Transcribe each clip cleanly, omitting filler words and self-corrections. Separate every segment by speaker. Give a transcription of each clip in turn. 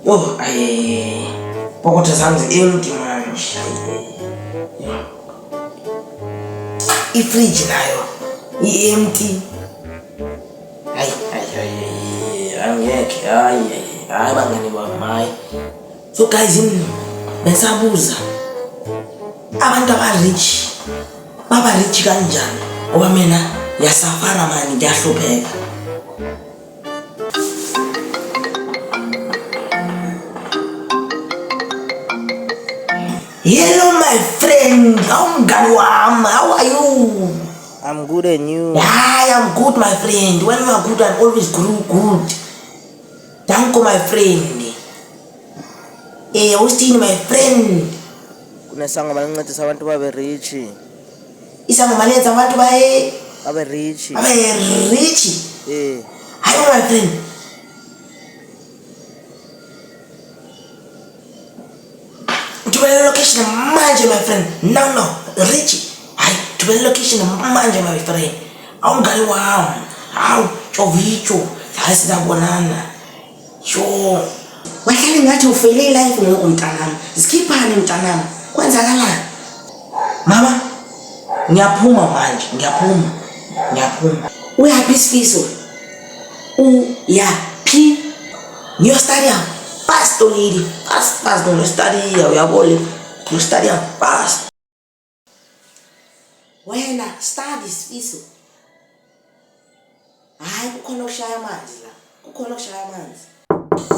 Speaker 1: Yo, pokotha zami empty manje. Ifridge nayo empty. Angeke, hayi bangani bami, hayi. So guys, bengisabuza abantu aba-rich baba-rich kanjani? Ngoba mina ngiyasafara mani, ngiyahlupheka. Hello my friend, mngani wami, how are you?
Speaker 2: I'm good and you?
Speaker 1: Yeah, I'm good my friend. When you are good, I'm always good. Thank you my friend. Usithini my friend?
Speaker 2: Kunesangoma malincedisa abantu babe rich.
Speaker 1: Isangoma lenza abantu
Speaker 2: babe rich.
Speaker 1: Hayi my friend. Tubele location manje my friend. No, rich. Hayi, tubele location manje my friend. Awungani wami. Hawu, chovicho. La sizabonana. Sho. Wahlale ngathi ufele life ngoku mntanami. Sikhiphane mntanami. Kwenzakalani? Mama, ngiyaphuma manje, ngiyaphuma. Uyaphi Sifiso? Uyaphi? Ngiyostudy fast lady. Fast ngiyostudy, uyabona? Ngiyostudy fast. Wena study Sifiso. Hayi kukhona ukushaya amanzi la.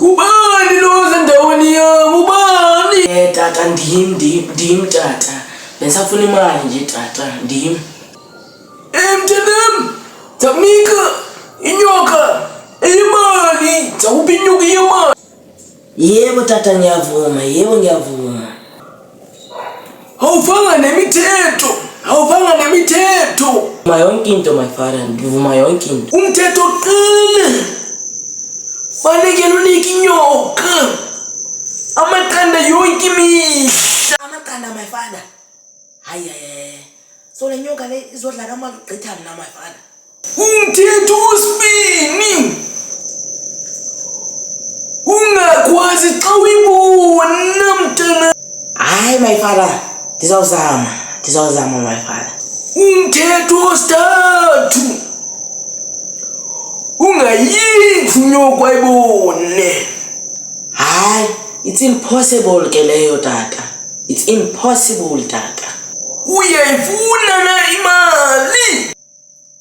Speaker 1: Ubani lo zendaweni yami, ubani? Tata ndim tata. Bengisafuna imali nje tata, ndim. Mntanami, Tamika, inyoka, imali, zawuphi inyoka yemali? Yebo tata ngiyavuma. Awufanga nemithetho. Yonke into my father, ngivuma yonke into. Umthetho uqine. Fanele unike inyoka. Amaqanda yonke imihla. Amaqanda my father. Hayi. So le nyoka le izodla kamali ugqitha mina my father. Umthetho wesibini. Ungakwazi xa uyibona mntana. Hayi my father. Ndizawuzama my father. Umthetho wesithathu. Ungayidli inyoka ayibone. Hayi, it's impossible ke leyo tata. It's impossible tata. Uyayifuna na imali?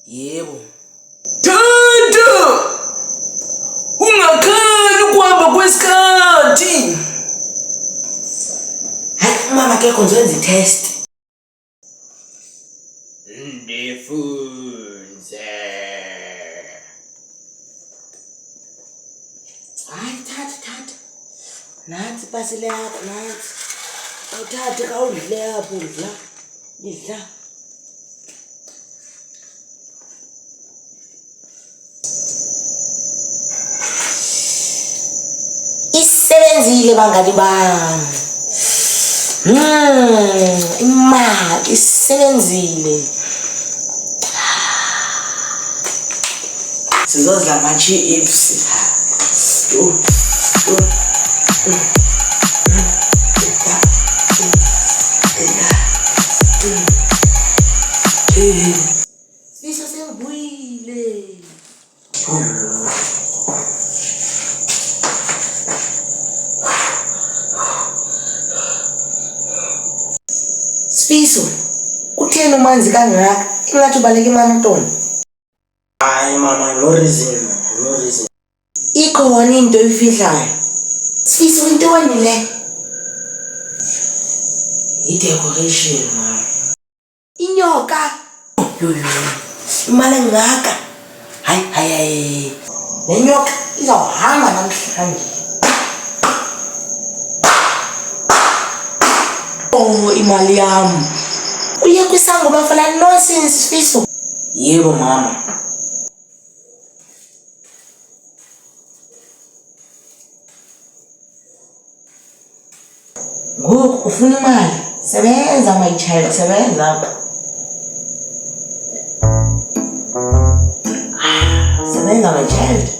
Speaker 1: Yebo. Tata! Ungakhali ukuhamba kwesikhathi. Hayi, mama ke konzenza i-test. Ndifunze. Hayi tata. Nansi pasile yakho nansi. Awuthathe kawudle apho idla. Isebenzile bangani bami. Imali isebenzile. Sizodla ama-chips. Sifiso sengibuyile. Sifiso, kutheni umanzi kangaka? Ingathi ubaleka eManotoni. Hayi mama, no reason. Ikhona into oyifihlayo. Sifiso, into wenile. I-decoration mama. Inyoka. Imali engaka. Hayi. Le nyoka izawuhamba namhlanje. Imali yami. Uye kwisangoma fana nonsense Sifiso. Yebo mama. Ngoku ufuna imali. Sebenza my child, sebenza. Sebenza my child.